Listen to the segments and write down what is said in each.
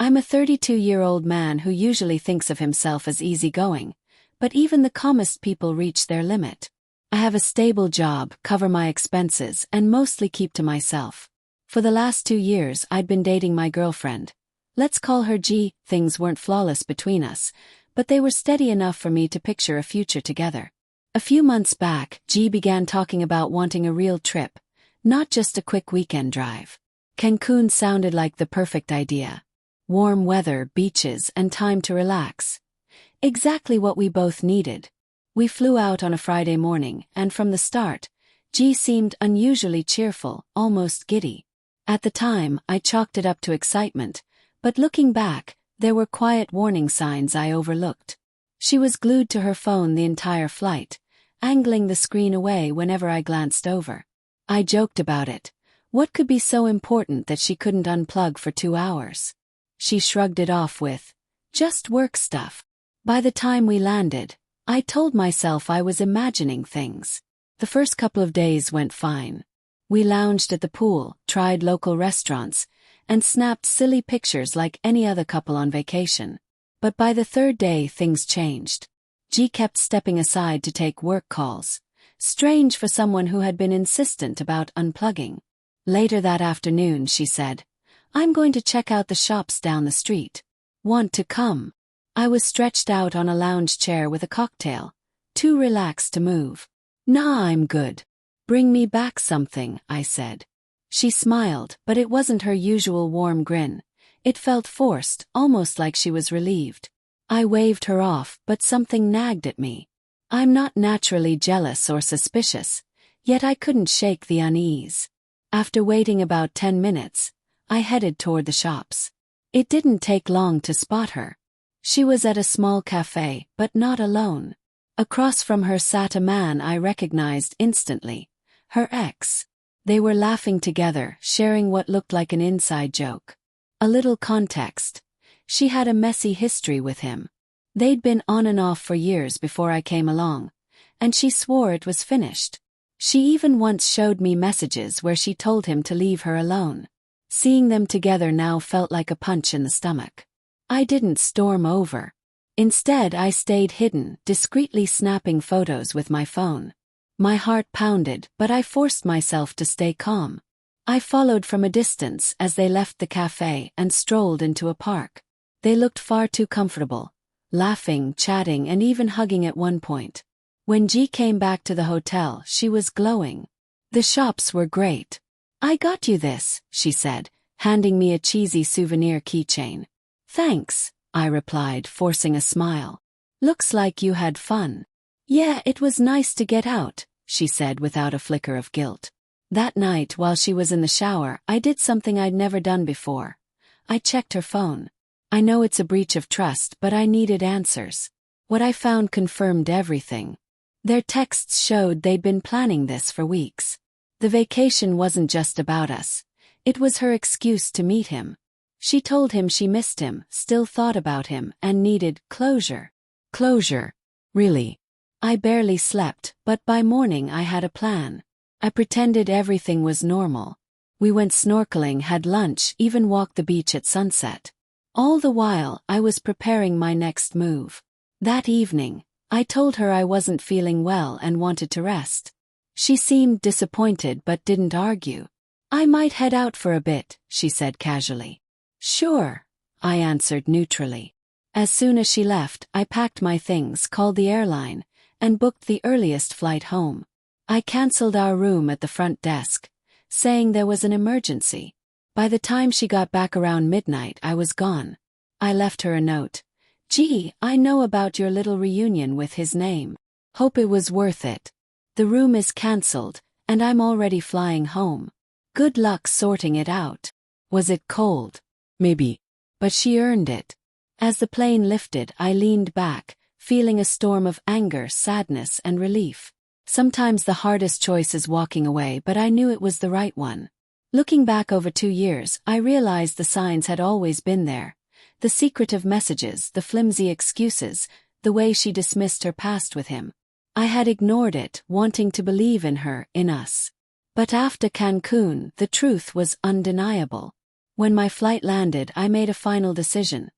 I'm a 32-year-old man who usually thinks of himself as easygoing, but even the calmest people reach their limit. I have a stable job, cover my expenses, and mostly keep to myself. For the last 2 years I'd been dating my girlfriend. Let's call her G. Things weren't flawless between us, but they were steady enough for me to picture a future together. A few months back, G began talking about wanting a real trip, not just a quick weekend drive. Cancun sounded like the perfect idea. Warm weather, beaches, and time to relax. Exactly what we both needed. We flew out on a Friday morning, and from the start, G seemed unusually cheerful, almost giddy. At the time, I chalked it up to excitement, but looking back, there were quiet warning signs I overlooked. She was glued to her phone the entire flight, angling the screen away whenever I glanced over. I joked about it. What could be so important that she couldn't unplug for 2 hours? She shrugged it off with, "Just work stuff." By the time we landed, I told myself I was imagining things. The first couple of days went fine. We lounged at the pool, tried local restaurants, and snapped silly pictures like any other couple on vacation. But by the third day things changed. G kept stepping aside to take work calls. Strange for someone who had been insistent about unplugging. Later that afternoon she said, "I'm going to check out the shops down the street. Want to come?" I was stretched out on a lounge chair with a cocktail, too relaxed to move. "Nah, I'm good. Bring me back something," I said. She smiled, but it wasn't her usual warm grin. It felt forced, almost like she was relieved. I waved her off, but something nagged at me. I'm not naturally jealous or suspicious, yet I couldn't shake the unease. After waiting about 10 minutes, I headed toward the shops. It didn't take long to spot her. She was at a small cafe, but not alone. Across from her sat a man I recognized instantly. Her ex. They were laughing together, sharing what looked like an inside joke. A little context. She had a messy history with him. They'd been on and off for years before I came along, and she swore it was finished. She even once showed me messages where she told him to leave her alone. Seeing them together now felt like a punch in the stomach. I didn't storm over. Instead, I stayed hidden, discreetly snapping photos with my phone. My heart pounded, but I forced myself to stay calm. I followed from a distance as they left the cafe and strolled into a park. They looked far too comfortable, laughing, chatting, and even hugging at one point. When G came back to the hotel, she was glowing. The shops were great. "I got you this," she said, handing me a cheesy souvenir keychain. "Thanks," I replied, forcing a smile. "Looks like you had fun." "Yeah, it was nice to get out," she said without a flicker of guilt. That night, while she was in the shower, I did something I'd never done before. I checked her phone. I know it's a breach of trust, but I needed answers. What I found confirmed everything. Their texts showed they'd been planning this for weeks. The vacation wasn't just about us. It was her excuse to meet him. She told him she missed him, still thought about him, and needed closure. Closure. Really? I barely slept, but by morning I had a plan. I pretended everything was normal. We went snorkeling, had lunch, even walked the beach at sunset. All the while, I was preparing my next move. That evening, I told her I wasn't feeling well and wanted to rest. She seemed disappointed but didn't argue. "I might head out for a bit," she said casually. "Sure," I answered neutrally. As soon as she left, I packed my things, called the airline, and booked the earliest flight home. I canceled our room at the front desk, saying there was an emergency. By the time she got back around midnight, I was gone. I left her a note. "Gee, I know about your little reunion with his name. Hope it was worth it. The room is canceled, and I'm already flying home. Good luck sorting it out." Was it cold? Maybe. But she earned it. As the plane lifted, I leaned back, feeling a storm of anger, sadness, and relief. Sometimes the hardest choice is walking away, but I knew it was the right one. Looking back over 2 years, I realized the signs had always been there. The secretive messages, the flimsy excuses, the way she dismissed her past with him. I had ignored it, wanting to believe in her, in us. But after Cancun, the truth was undeniable. When my flight landed, I made a final decision.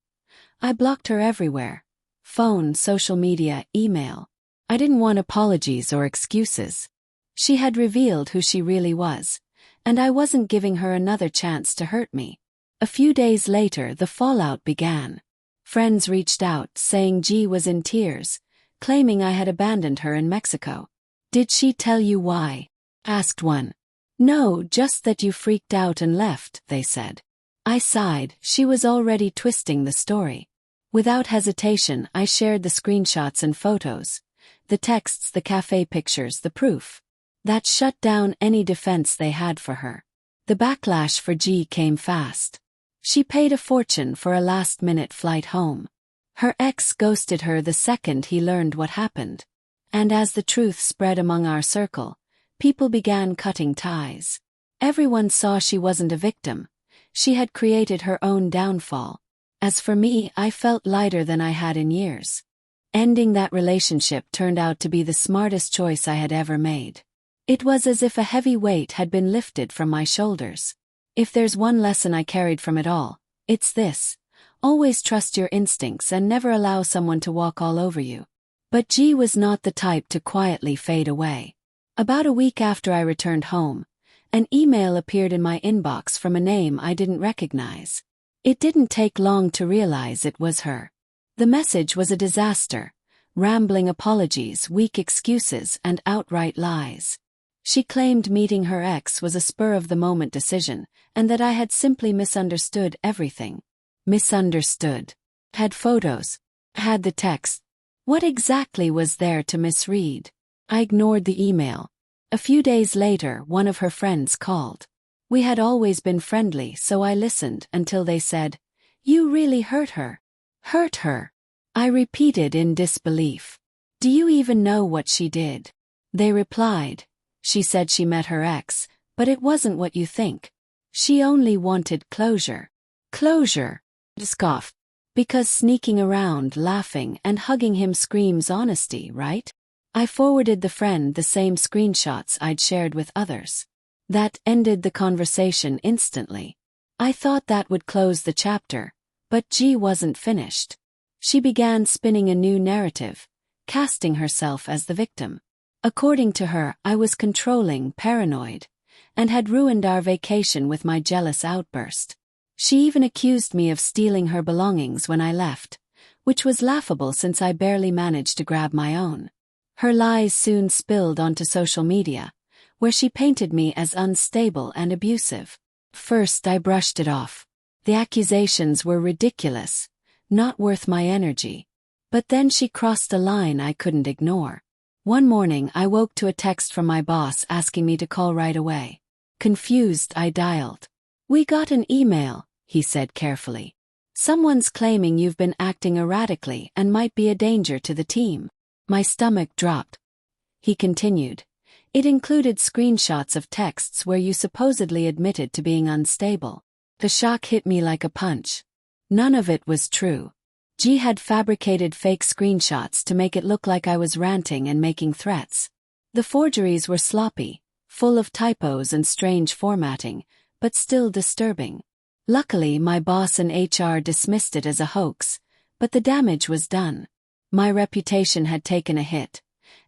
I blocked her everywhere. Phone, social media, email. I didn't want apologies or excuses. She had revealed who she really was, and I wasn't giving her another chance to hurt me. A few days later, the fallout began. Friends reached out, saying G was in tears, claiming I had abandoned her in Mexico. "Did she tell you why?" asked one. "No, just that you freaked out and left," they said. I sighed. She was already twisting the story. Without hesitation, I shared the screenshots and photos, the texts, the cafe pictures, the proof. That shut down any defense they had for her. The backlash for G came fast. She paid a fortune for a last-minute flight home. Her ex ghosted her the second he learned what happened. And as the truth spread among our circle, people began cutting ties. Everyone saw she wasn't a victim. She had created her own downfall. As for me, I felt lighter than I had in years. Ending that relationship turned out to be the smartest choice I had ever made. It was as if a heavy weight had been lifted from my shoulders. If there's one lesson I carried from it all, it's this: always trust your instincts and never allow someone to walk all over you. But G was not the type to quietly fade away. About a week after I returned home, an email appeared in my inbox from a name I didn't recognize. It didn't take long to realize it was her. The message was a disaster: rambling apologies, weak excuses, and outright lies. She claimed meeting her ex was a spur-of-the-moment decision, and that I had simply misunderstood everything. Misunderstood. Had photos. Had the text. What exactly was there to misread? I ignored the email. A few days later, one of her friends called. We had always been friendly, so I listened until they said, "You really hurt her." Hurt her? I repeated in disbelief. "Do you even know what she did?" They replied. "She said she met her ex, but it wasn't what you think. She only wanted closure." Closure? Scoff. Because sneaking around, laughing, and hugging him screams honesty, right? I forwarded the friend the same screenshots I'd shared with others. That ended the conversation instantly. I thought that would close the chapter, but G wasn't finished. She began spinning a new narrative, casting herself as the victim. According to her, I was controlling, paranoid, and had ruined our vacation with my jealous outburst. She even accused me of stealing her belongings when I left, which was laughable since I barely managed to grab my own. Her lies soon spilled onto social media, where she painted me as unstable and abusive. First, I brushed it off. The accusations were ridiculous, not worth my energy. But then she crossed a line I couldn't ignore. One morning, I woke to a text from my boss asking me to call right away. Confused, I dialed. "We got an email," he said carefully. "Someone's claiming you've been acting erratically and might be a danger to the team." My stomach dropped. He continued. "It included screenshots of texts where you supposedly admitted to being unstable." The shock hit me like a punch. None of it was true. G had fabricated fake screenshots to make it look like I was ranting and making threats. The forgeries were sloppy, full of typos and strange formatting, but still disturbing. Luckily, my boss and HR dismissed it as a hoax, but the damage was done. My reputation had taken a hit,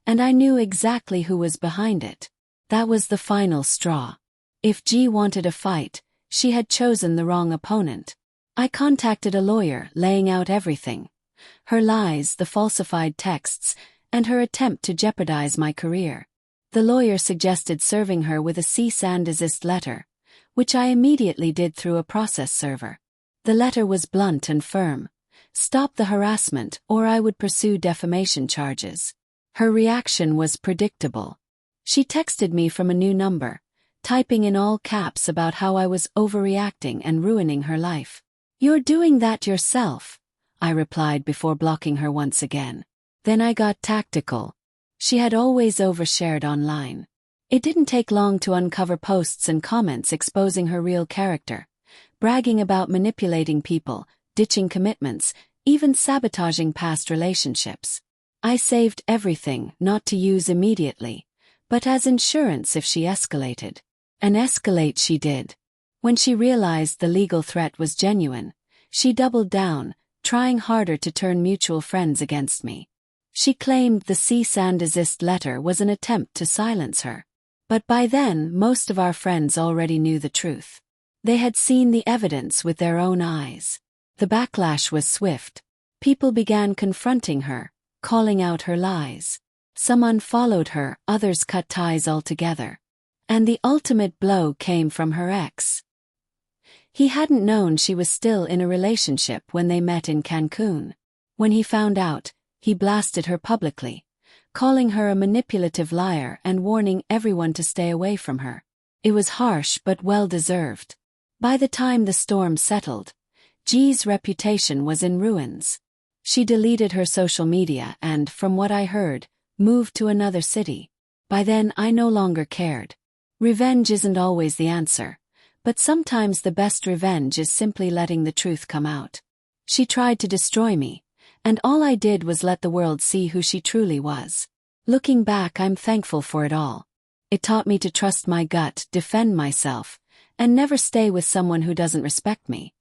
and I knew exactly who was behind it. That was the final straw. If G wanted a fight, she had chosen the wrong opponent. I contacted a lawyer, laying out everything. Her lies, the falsified texts, and her attempt to jeopardize my career. The lawyer suggested serving her with a cease and desist letter, which I immediately did through a process server. The letter was blunt and firm. Stop the harassment, or I would pursue defamation charges. Her reaction was predictable. She texted me from a new number, typing in all caps about how I was overreacting and ruining her life. "You're doing that yourself," I replied before blocking her once again. Then I got tactical. She had always overshared online. It didn't take long to uncover posts and comments exposing her real character, bragging about manipulating people, ditching commitments, even sabotaging past relationships. I saved everything, not to use immediately, but as insurance if she escalated. And escalate she did. When she realized the legal threat was genuine, she doubled down, trying harder to turn mutual friends against me. She claimed the cease and desist letter was an attempt to silence her. But by then, most of our friends already knew the truth. They had seen the evidence with their own eyes. The backlash was swift. People began confronting her, calling out her lies. Some unfollowed her, others cut ties altogether. And the ultimate blow came from her ex. He hadn't known she was still in a relationship when they met in Cancun. When he found out, he blasted her publicly, calling her a manipulative liar and warning everyone to stay away from her. It was harsh but well-deserved. By the time the storm settled, G's reputation was in ruins. She deleted her social media and, from what I heard, moved to another city. By then I no longer cared. Revenge isn't always the answer, but sometimes the best revenge is simply letting the truth come out. She tried to destroy me, and all I did was let the world see who she truly was. Looking back, I'm thankful for it all. It taught me to trust my gut, defend myself, and never stay with someone who doesn't respect me.